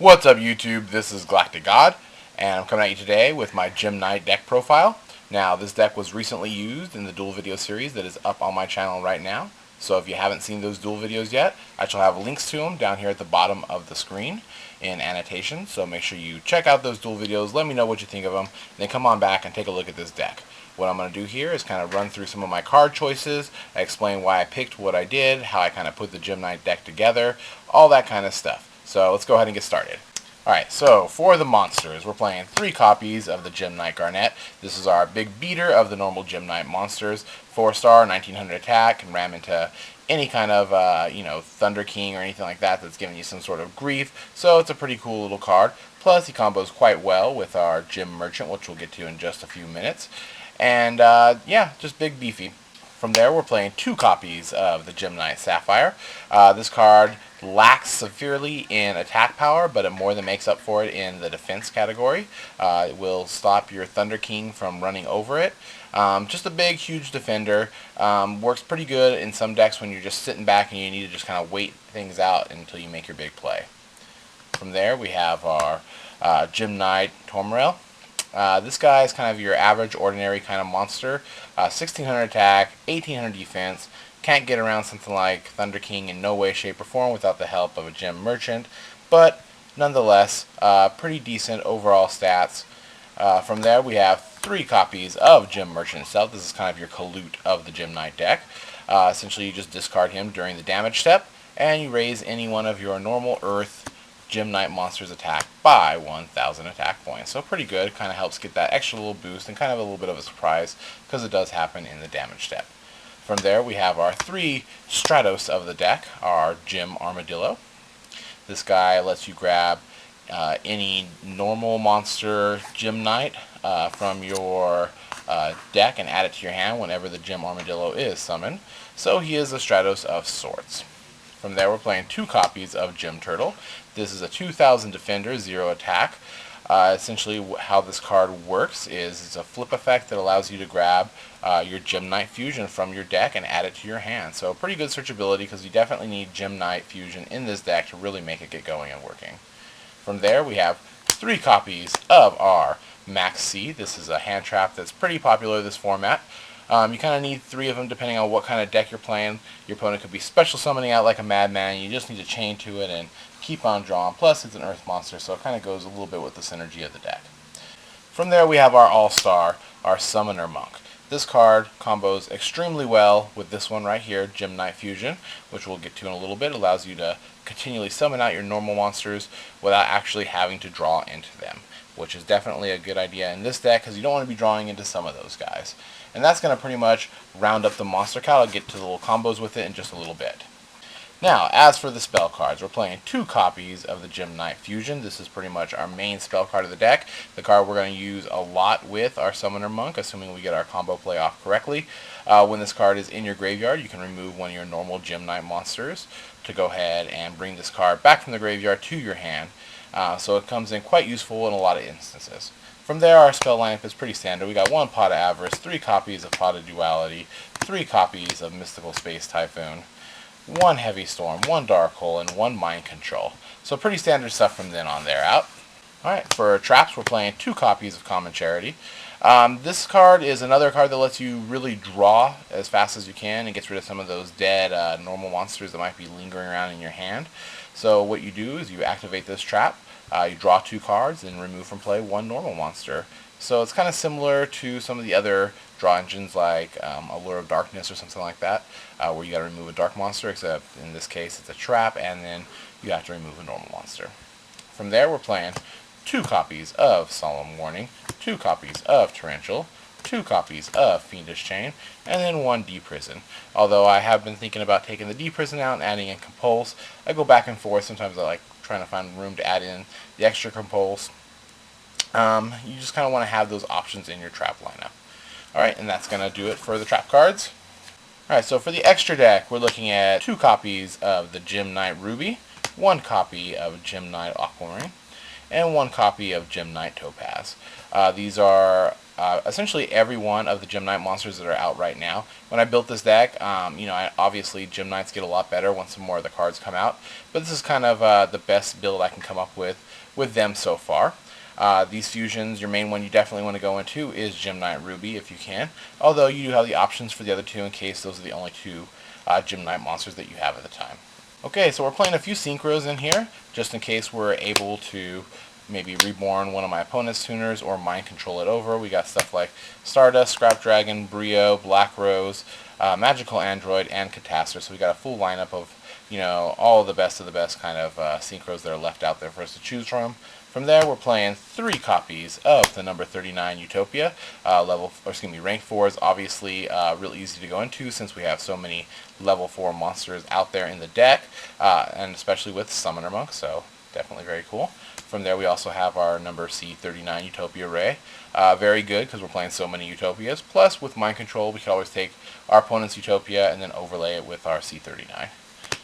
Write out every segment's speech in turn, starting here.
What's up YouTube, this is GalacticGod, and I'm coming at you today with my Gem-Knight deck profile. Now this deck was recently used in the duel video series that is up on my channel right now, so if you haven't seen those duel videos yet, I shall have links to them down here at the bottom of the screen in annotation, so make sure you check out those duel videos, let me know what you think of them, and then come on back and take a look at this deck. What I'm going to do here is kind of run through some of my card choices, explain why I picked what I did, how I kind of put the Gem-Knight deck together, all that kind of stuff. So let's go ahead and get started. Alright, so for the monsters, we're playing 3 copies of the Gem-Knight Garnet. This is our big beater of the normal Gem-Knight monsters. 4-star, 1900 attack, can ram into any kind of, Thunder King or anything like that that's giving you some sort of grief. So it's a pretty cool little card. Plus, he combos quite well with our Gem Merchant, which we'll get to in just a few minutes. And, yeah, just big beefy. From there, we're playing 2 copies of the Gem-Knight Sapphire. This card lacks severely in attack power, but it more than makes up for it in the defense category. It will stop your Thunder King from running over it. Just a big, huge defender. Works pretty good in some decks when you're just sitting back and you need to just kind of wait things out until you make your big play. From there, we have our Gem-Knight Tourmaline. This guy is kind of your average, ordinary kind of monster. 1600 attack, 1800 defense. Can't get around something like Thunder King in no way, shape, or form without the help of a Gem Merchant. But nonetheless, pretty decent overall stats. From there, we have 3 copies of Gem Merchant itself. This is kind of your Kalute of the Gem-Knight deck. Essentially, you just discard him during the damage step, and you raise any one of your normal Earth Gem-Knight monsters attack by 1000 attack points. So pretty good, kind of helps get that extra little boost and kind of a little bit of a surprise because it does happen in the damage step. From there we have our 3 Stratos of the deck, our Gem-Armadillo. This guy lets you grab any normal monster Gem-Knight from your deck and add it to your hand whenever the Gem-Armadillo is summoned. So he is a Stratos of sorts. From there, we're playing 2 copies of Gem Turtle. This is a 2000 defender, 0 attack. Essentially, how this card works is it's a flip effect that allows you to grab your Gem-Knight Fusion from your deck and add it to your hand. So pretty good searchability because you definitely need Gem-Knight Fusion in this deck to really make it get going and working. From there, we have 3 copies of our Maxx. This is a hand trap that's pretty popular in this format. You kind of need 3 of them depending on what kind of deck you're playing. Your opponent could be special summoning out like a madman. You just need to chain to it and keep on drawing. Plus, it's an Earth monster, so it kind of goes a little bit with the synergy of the deck. From there, we have our All-Star, our Summoner Monk. This card combos extremely well with this one right here, Gem-Knight Fusion, which we'll get to in a little bit. It allows you to continually summon out your normal monsters without actually having to draw into them, which is definitely a good idea in this deck because you don't want to be drawing into some of those guys. And that's going to pretty much round up the monster count. I'll get to the little combos with it in just a little bit. Now, as for the spell cards, we're playing 2 copies of the Gem-Knight Fusion. This is pretty much our main spell card of the deck. The card we're going to use a lot with our Summoner Monk, assuming we get our combo play off correctly. When this card is in your graveyard, you can remove one of your normal Gem-Knight monsters to go ahead and bring this card back from the graveyard to your hand. So it comes in quite useful in a lot of instances. From there, our spell lineup is pretty standard. We got 1 Pot of Avarice, 3 copies of Pot of Duality, 3 copies of Mystical Space Typhoon, 1 Heavy Storm, 1 Dark Hole, and 1 Mind Control. So pretty standard stuff from then on there out. Alright, for traps, we're playing 2 copies of Common Charity. This card is another card that lets you really draw as fast as you can and gets rid of some of those dead normal monsters that might be lingering around in your hand. So what you do is you activate this trap. You draw 2 cards and remove from play 1 normal monster. So it's kind of similar to some of the other draw engines like Allure of Darkness or something like that, where you got to remove a dark monster, except in this case it's a trap, and then you have to remove a normal monster. From there, we're playing 2 copies of Solemn Warning, 2 copies of Torrential, 2 copies of Fiendish Chain, and then 1 D-Prison. Although I have been thinking about taking the D-Prison out and adding in Compulse. I go back and forth. Sometimes I like trying to find room to add in the extra Compulse. You just kind of want to have those options in your trap lineup. Alright, and that's going to do it for the trap cards. Alright, so for the extra deck, we're looking at 2 copies of the Gem-Knight Ruby, 1 copy of Gem-Knight Aquamarine, and 1 copy of Gem-Knight Topaz. These are essentially every one of the Gem-Knight monsters that are out right now. When I built this deck, obviously Gem-Knights get a lot better once some more of the cards come out, but this is kind of the best build I can come up with with them so far. These fusions, your main one you definitely want to go into is Gem-Knight Ruby if you can, although you do have the options for the other two in case those are the only two Gem-Knight monsters that you have at the time. Okay, so we're playing a few synchros in here, just in case we're able to maybe reborn one of my opponent's tuners or mind control it over. We got stuff like Stardust, Scrap Dragon, Brionac, Black Rose, Magical Android, and Catastor. So we got a full lineup of, all of the best kind of synchros that are left out there for us to choose from. From there, we're playing 3 copies of the number 39 Utopia. Rank 4 is obviously real easy to go into since we have so many level 4 monsters out there in the deck, and especially with Summoner Monk, so definitely very cool. From there, we also have our number C39 Utopia Ray. Very good because we're playing so many Utopias. Plus, with Mind Control, we can always take our opponent's Utopia and then overlay it with our C39.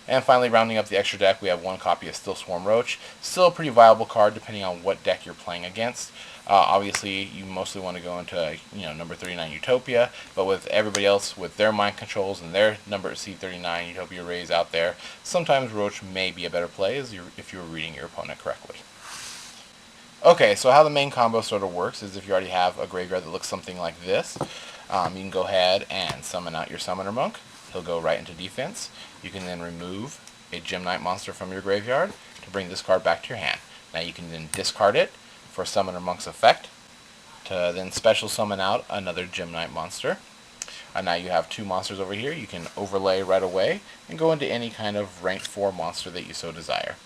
And finally, rounding up the extra deck, we have 1 copy of Steelswarm Roach. Still a pretty viable card depending on what deck you're playing against. Obviously, you mostly want to go into number 39 Utopia, but with everybody else with their mind controls and their number C39 Utopia Rays out there, sometimes Roach may be a better play if you're reading your opponent correctly. Okay, so how the main combo sort of works is if you already have a graveyard that looks something like this, you can go ahead and summon out your Summoner Monk. He'll go right into defense. You can then remove a Gem-Knight monster from your graveyard to bring this card back to your hand. Now you can then discard it for Summoner Monk's effect to then special summon out another Gem-Knight monster. Now you have 2 monsters over here. You can overlay right away and go into any kind of rank 4 monster that you so desire.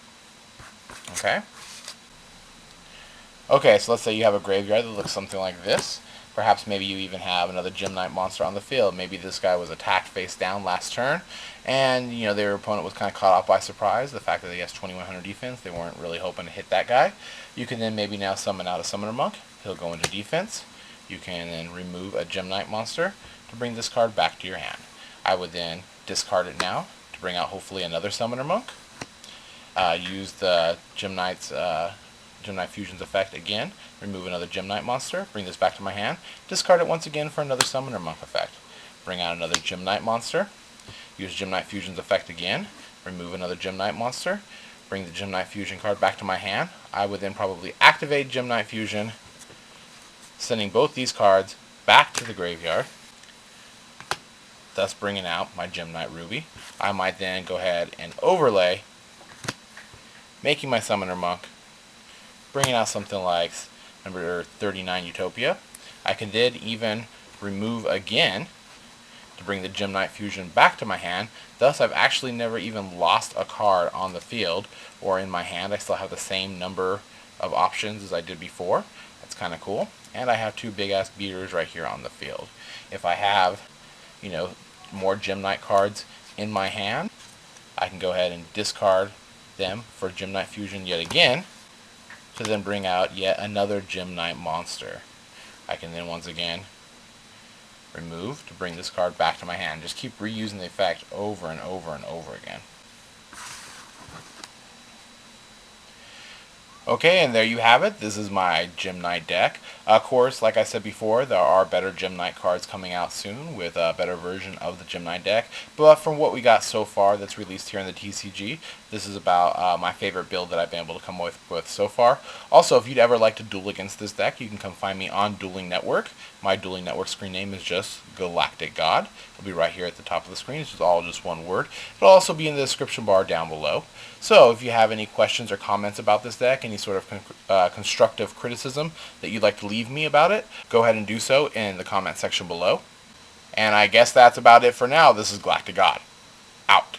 Okay, so let's say you have a graveyard that looks something like this. Perhaps maybe you even have another Gem-Knight monster on the field. Maybe this guy was attacked face down last turn, and their opponent was kind of caught off by surprise. The fact that he has 2100 defense, they weren't really hoping to hit that guy. You can then maybe now summon out a Summoner Monk. He'll go into defense. You can then remove a Gem-Knight monster to bring this card back to your hand. I would then discard it now to bring out hopefully another Summoner Monk. Use the Gem-Knight Fusion's effect again, remove another Gem-Knight monster, bring this back to my hand, discard it once again for another Summoner Monk effect. Bring out another Gem-Knight monster, use Gem-Knight Fusion's effect again, remove another Gem-Knight monster, bring the Gem-Knight Fusion card back to my hand. I would then probably activate Gem-Knight Fusion, sending both these cards back to the graveyard, thus bringing out my Gem-Knight Ruby. I might then go ahead and overlay, making my Summoner Monk, bringing out something like number 39 Utopia. I can then even remove again to bring the Gem-Knight Fusion back to my hand. Thus, I've actually never even lost a card on the field or in my hand. I still have the same number of options as I did before. That's kind of cool. And I have 2 big-ass beaters right here on the field. If I have, more Gem-Knight cards in my hand, I can go ahead and discard them for Gem-Knight Fusion yet again, to then bring out yet another Gem-Knight monster. I can then once again remove to bring this card back to my hand. Just keep reusing the effect over and over and over again. Okay, and there you have it. This is my Gem-Knight deck. Of course, like I said before, there are better Gem-Knight cards coming out soon with a better version of the Gem-Knight deck. But from what we got so far that's released here in the TCG, this is about my favorite build that I've been able to come with so far. Also, if you'd ever like to duel against this deck, you can come find me on Dueling Network. My Dueling Network screen name is just GalacticGod. It'll be right here at the top of the screen. It's just all one word. It'll also be in the description bar down below. So if you have any questions or comments about this deck, any sort of constructive criticism that you'd like to leave me about it, go ahead and do so in the comment section below. And I guess that's about it for now. This is GalacticGod. Out.